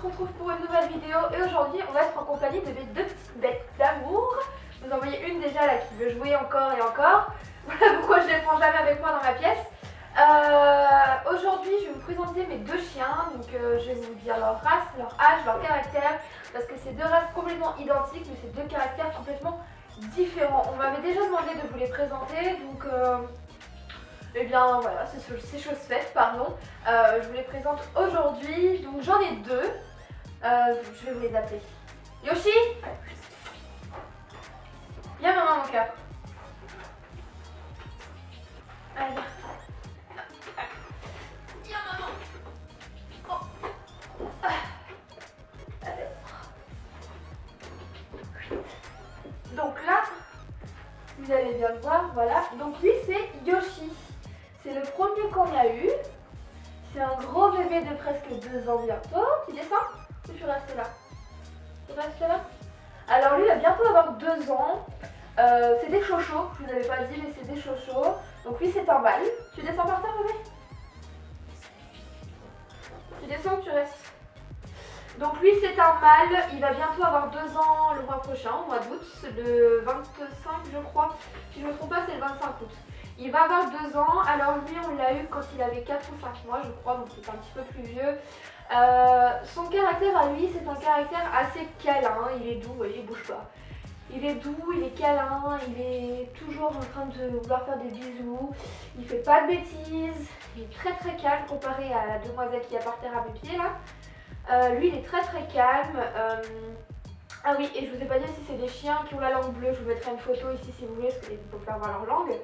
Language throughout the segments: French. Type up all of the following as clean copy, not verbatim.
se retrouve pour une nouvelle vidéo et aujourd'hui on va être en compagnie de mes deux petites bêtes d'amour. Vous en voyez une déjà là qui veut jouer encore et encore. Voilà pourquoi je les prends jamais avec moi dans ma pièce. Aujourd'hui je vais vous présenter mes deux chiens. Donc je vais vous dire leur race, leur âge, leur caractère. Parce que c'est deux races complètement identiques mais c'est deux caractères complètement différents. On m'avait déjà demandé de vous les présenter donc... Eh bien voilà, c'est chose faite, pardon. Je vous les présente aujourd'hui. Donc j'en ai deux. Je vais vous les appeler. Yoshi, viens maman mon cœur. Allez, viens maman. Oh. Allez. Donc là, vous allez bien le voir, voilà. Donc lui c'est Yoshi. C'est le premier qu'on a eu. C'est un gros bébé de presque 2 ans bientôt. Tu descends ou tu restes là? Tu restes là? Alors lui il va bientôt avoir 2 ans. C'est des chochos, je vous avais pas dit mais c'est des chochos. Donc lui c'est un mâle. Tu descends par terre bébé? Tu descends ou tu restes? Donc lui c'est un mâle, il va bientôt avoir 2 ans le mois prochain, au mois d'août, le 25 je crois. Si je ne me trompe pas c'est le 25 août. Il va avoir 2 ans, alors lui on l'a eu quand il avait 4 ou 5 mois je crois, donc c'est un petit peu plus vieux. Son caractère à lui c'est un caractère assez câlin, il est doux, vous voyez, il bouge pas. Il est doux, il est câlin, il est toujours en train de vouloir faire des bisous, il fait pas de bêtises, il est très très calme comparé à la demoiselle qui est par terre à mes pieds là. Lui il est très très calme. Ah oui, et je vous ai pas dit si c'est des chiens qui ont la langue bleue, je vous mettrai une photo ici si vous voulez, parce qu'il faut faire voir leur langue.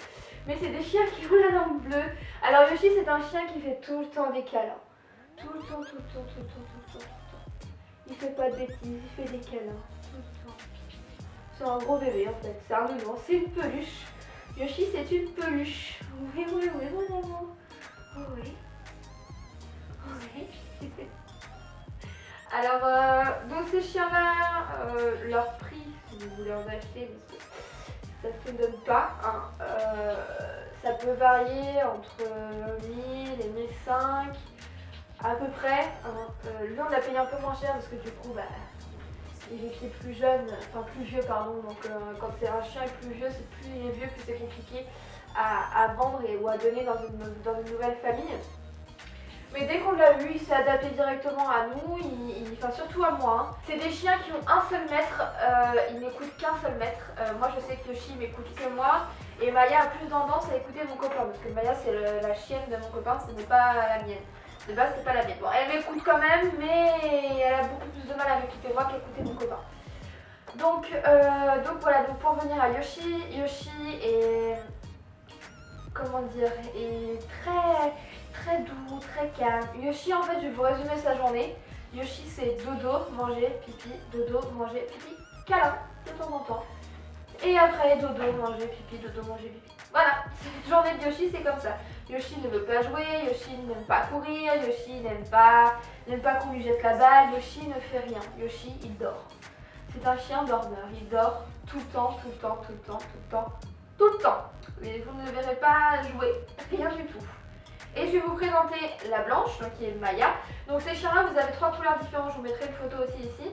Mais c'est des chiens qui ont la langue bleue. Alors Yoshi c'est un chien qui fait tout le temps des câlins. Tout le temps, tout le temps, tout le temps, tout le temps, tout le temps. Il fait pas de bêtises, il fait des câlins, tout le temps. C'est un gros bébé en fait, c'est un nouveau, c'est une peluche. Yoshi c'est une peluche. Oui, oui, oui, mon amour. Oh oui. Oh oui. Alors, donc ces chiens-là, leur prix, si vous voulez en acheter, parce que ça ne se donne pas, hein, ça peut varier entre 1000 et 1005 à peu près. Hein. Lui, on l'a payé un peu moins cher parce que du coup, bah, il était plus jeune, enfin plus vieux, pardon. Donc, quand c'est un chien plus vieux, c'est plus il est vieux, plus c'est compliqué à vendre ou à donner dans une nouvelle famille. Mais dès qu'on l'a vu, il s'est adapté directement à nous, enfin surtout à moi. Hein. C'est des chiens qui ont un seul maître, ils n'écoutent qu'un seul maître. Moi je sais que Yoshi m'écoute que moi et Maya a plus tendance à écouter mon copain parce que Maya c'est la chienne de mon copain, ce n'est pas la mienne. De base c'est pas la mienne. Bon, elle m'écoute quand même mais elle a beaucoup plus de mal à m'écouter moi qu'écouter mon copain. Donc voilà, donc pour revenir à Yoshi, Yoshi est, comment dire, est très doux, très calme. Yoshi en fait je vais vous résumer sa journée. Yoshi c'est dodo, manger, pipi, dodo, manger, pipi, câlin de temps en temps. Et après dodo, manger, pipi, dodo, manger, pipi. Voilà, cette journée de Yoshi c'est comme ça. Yoshi ne veut pas jouer, Yoshi n'aime pas courir, Yoshi n'aime pas qu'on lui jette la balle, Yoshi ne fait rien, Yoshi il dort. C'est un chien dormeur, il dort tout le temps, tout le temps, tout le temps, tout le temps, tout le temps. Mais vous ne le verrez pas jouer, rien du tout. Et je vais vous présenter la blanche, donc qui est Maya. Donc ces chiens-là, vous avez 3 couleurs différentes, je vous mettrai une photo aussi ici.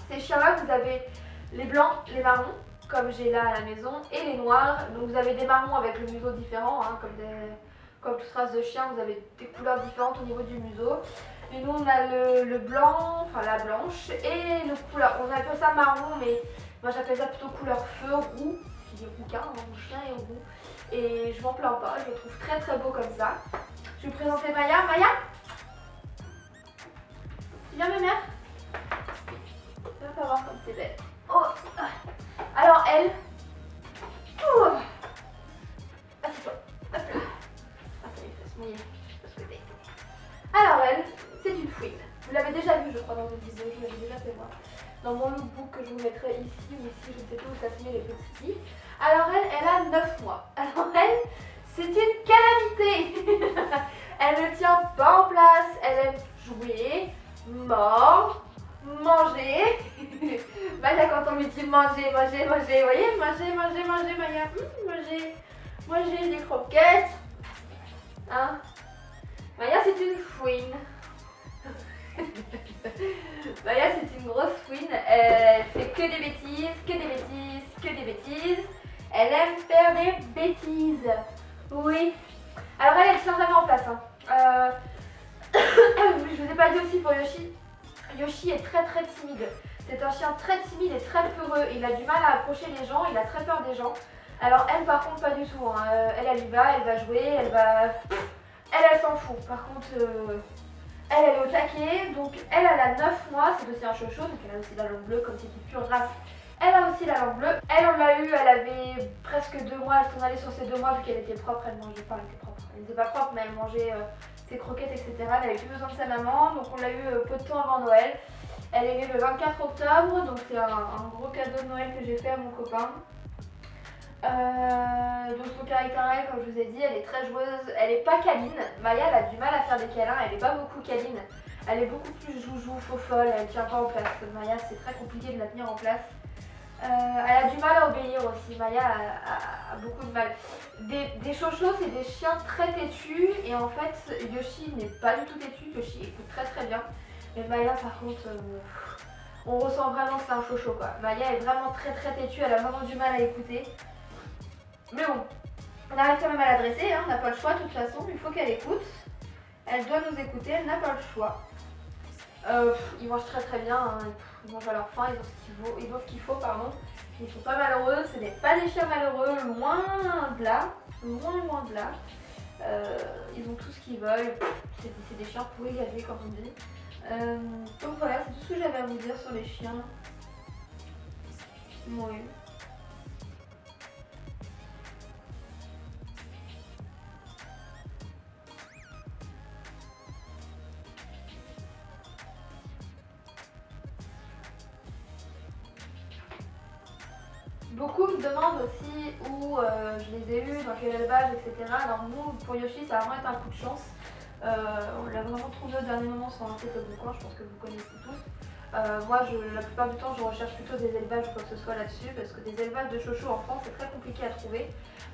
Ces chiens-là, vous avez les blancs, les marrons, comme j'ai là à la maison, et les noirs. Donc vous avez des marrons avec le museau différent, hein, comme toute race de chien, vous avez des couleurs différentes au niveau du museau. Et nous on a le blanc, enfin la blanche, et le couleur, on appelle ça marron, mais moi j'appelle ça plutôt couleur feu, roux. Il est rouquin, hein, mon chien est roux. Et je m'en plains pas, je le trouve très très beau comme ça. Je vais vous présenter Maya. Maya, viens ma mère. Tu vas pas voir comme c'est belle. Oh. Alors elle, assieds-toi, hop là. Attends, il faut se mouiller, parce que alors elle, c'est une fouine. Vous l'avez déjà vu je crois dans une vidéo, je l'avais déjà fait moi. Dans mon lookbook que je vous mettrai ici ou ici, je ne sais plus où ça se met les petits. Alors elle a 9 mois. Alors elle, c'est une calamité. Elle ne tient pas en place, elle aime jouer, mordre, manger. Maya quand on lui dit manger, manger, manger, vous voyez, manger, manger, manger, Maya, manger, manger des croquettes. Hein? Maya c'est une fouine. Elle fait que des bêtises, que des bêtises, que des bêtises. Elle aime faire des bêtises. Oui. Alors elle tient jamais en place. Hein. Je vous ai pas dit aussi pour Yoshi. Yoshi est très très timide. C'est un chien très timide et très peureux. Il a du mal à approcher les gens, il a très peur des gens. Alors elle par contre pas du tout. Hein. Elle y va, elle va jouer, elle s'en fout. Par contre, elle est au taquet. Donc elle a 9 mois, c'est aussi un chocho, donc elle a aussi la langue bleue comme c'est une pure race. Elle a aussi la langue bleue. Elle, on l'a eu, elle avait presque 2 mois. Elle s'en allait sur ses 2 mois vu qu'elle était propre. Elle mangeait pas, elle était propre. Elle n'était pas propre, mais elle mangeait ses croquettes, etc. Elle avait plus besoin de sa maman. Donc on l'a eu peu de temps avant Noël. Elle est née le 24 octobre. Donc c'est un gros cadeau de Noël que j'ai fait à mon copain. Donc son caractère, elle, comme je vous ai dit, elle est très joueuse. Elle est pas câline. Maya, elle a du mal à faire des câlins. Elle est pas beaucoup câline. Elle est beaucoup plus joujou, faux folle. Elle tient pas en place. Maya, c'est très compliqué de la tenir en place. Elle a du mal à obéir aussi, Maya a beaucoup de mal. Des chochos, c'est des chiens très têtus et en fait Yoshi n'est pas du tout têtu, Yoshi écoute très très bien. Mais Maya par contre, on ressent vraiment que c'est un chocho quoi. Maya est vraiment très très têtue, elle a vraiment du mal à écouter. Mais bon, on arrive quand même à l'adresser, hein, on n'a pas le choix de toute façon, il faut qu'elle écoute. Elle doit nous écouter, elle n'a pas le choix. Ils mangent très très bien, hein. Ils mangent à leur faim, ils ont ce qu'il faut, pardon. Ils sont pas malheureux, ce n'est pas des chiens malheureux, loin de là, loin de là. Ils ont tout ce qu'ils veulent, c'est des chiens pourris gâtés comme on dit. Donc voilà, c'est tout ce que j'avais à vous dire sur les chiens. Oui. Beaucoup me demandent aussi où je les ai eus, dans quel élevage, etc. Alors nous, pour Yoshi, ça a vraiment été un coup de chance. On l'a vraiment trouvé au dernier moment sur un site de coin, je pense que vous connaissez tous. Moi, la plupart du temps, je recherche plutôt des élevages ou quoi que ce soit là-dessus, parce que des élevages de chocho en France, c'est très compliqué à trouver.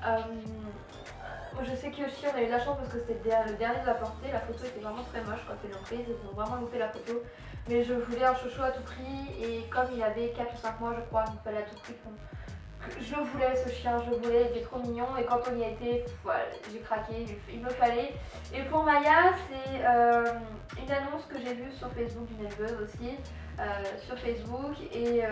Moi, je sais que Yoshi, on a eu de la chance parce que c'était le dernier de la portée. La photo était vraiment très moche quand ils l'ont prise, ils ont vraiment loupé la photo. Mais je voulais un chocho à tout prix, et comme il avait 4 ou 5 mois, je crois, il fallait à tout prix je le voulais ce chien, je le voulais, il était trop mignon et quand on y a été, voilà, j'ai craqué, il me fallait. Et pour Maya, c'est une annonce que j'ai vue sur Facebook d'une éleveuse aussi, sur Facebook et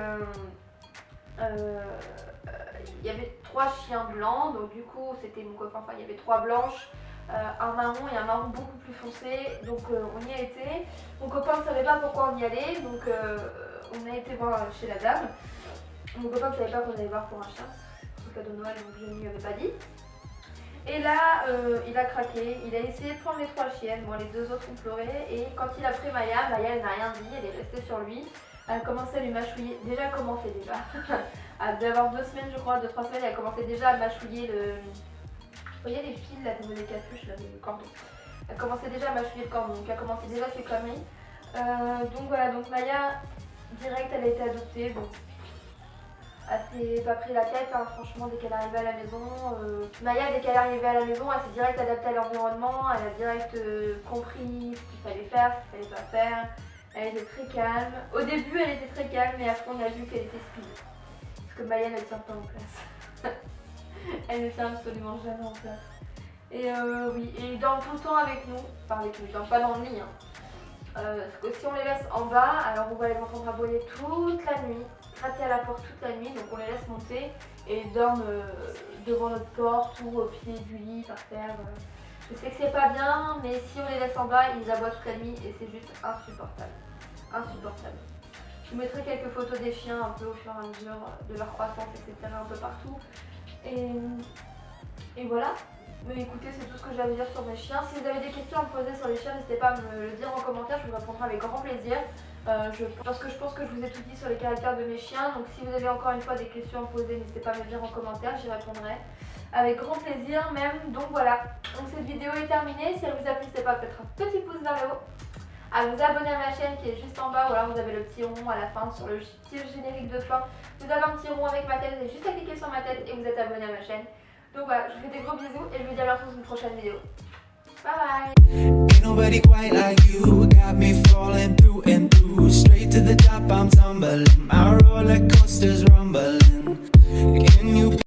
il y avait 3 chiens blancs, donc du coup c'était mon copain, enfin il y avait 3 blanches, un marron et un marron beaucoup plus foncé, donc on y a été. Mon copain ne savait pas pourquoi on y allait, donc on a été voir chez la dame. Mon copain ne savait pas qu'on allait voir pour un chien, c'est son cadeau de Noël, donc je ne lui avais pas dit. Et là, il a craqué, il a essayé de prendre les 3 chiennes, bon les 2 autres ont pleuré, et quand il a pris Maya, Maya elle n'a rien dit, elle est restée sur lui. Elle a commencé à lui mâchouiller, déjà commencé déjà, elle devait avoir 2 semaines je crois, 2-3 semaines, elle a commencé déjà à mâchouiller le... Vous voyez les fils là, les capuches là, les cordons. Elle commençait déjà à mâchouiller le cordon, donc elle a commencé déjà ses conneries. Donc voilà, donc Maya, direct elle a été adoptée, bon. Elle s'est pas pris la tête, hein, franchement, dès qu'elle est arrivée à la maison. Maya, dès qu'elle est arrivée à la maison, elle s'est direct adaptée à l'environnement, elle a direct compris ce qu'il fallait faire, ce qu'il fallait pas faire. Elle était très calme. Au début, elle était très calme, mais après, on a vu qu'elle était speed. Parce que Maya ne tient pas en place. Elle ne tient absolument jamais en place. Et oui, et ils dorment tout le temps avec nous. Enfin, avec nous, ils dorment pas dans le lit. Hein. Parce que si on les laisse en bas, alors on va les entendre aboyer toute la nuit, gratter à la porte toute la nuit, donc on les laisse monter et ils dorment devant notre porte ou au pied du lit, par terre. Je sais que c'est pas bien, mais si on les laisse en bas, ils aboient toute la nuit et c'est juste insupportable. Insupportable. Je vous mettrai quelques photos des chiens un peu au fur et à mesure de leur croissance, etc. un peu partout. Et voilà. Mais écoutez, c'est tout ce que j'ai à vous dire sur mes chiens. Si vous avez des questions à me poser sur les chiens, n'hésitez pas à me le dire en commentaire, je vous répondrai avec grand plaisir. Parce que je pense que je vous ai tout dit sur les caractères de mes chiens. Donc si vous avez encore une fois des questions à me poser, n'hésitez pas à me le dire en commentaire, j'y répondrai avec grand plaisir même. Donc voilà, donc cette vidéo est terminée. Si elle vous a plu, n'hésitez pas à mettre un petit pouce vers le haut, à vous abonner à ma chaîne qui est juste en bas, ou alors vous avez le petit rond à la fin sur le petit générique de fin. Vous avez un petit rond avec ma tête, vous avez juste à cliquer sur ma tête et vous êtes abonné à ma chaîne. Donc voilà, je vous fais des gros bisous et je vous dis à bientôt dans une prochaine vidéo. Bye bye. Ain't nobody quite like you, got me falling through and through, straight to the top. I'm tumbling, my roller coaster's rumbling.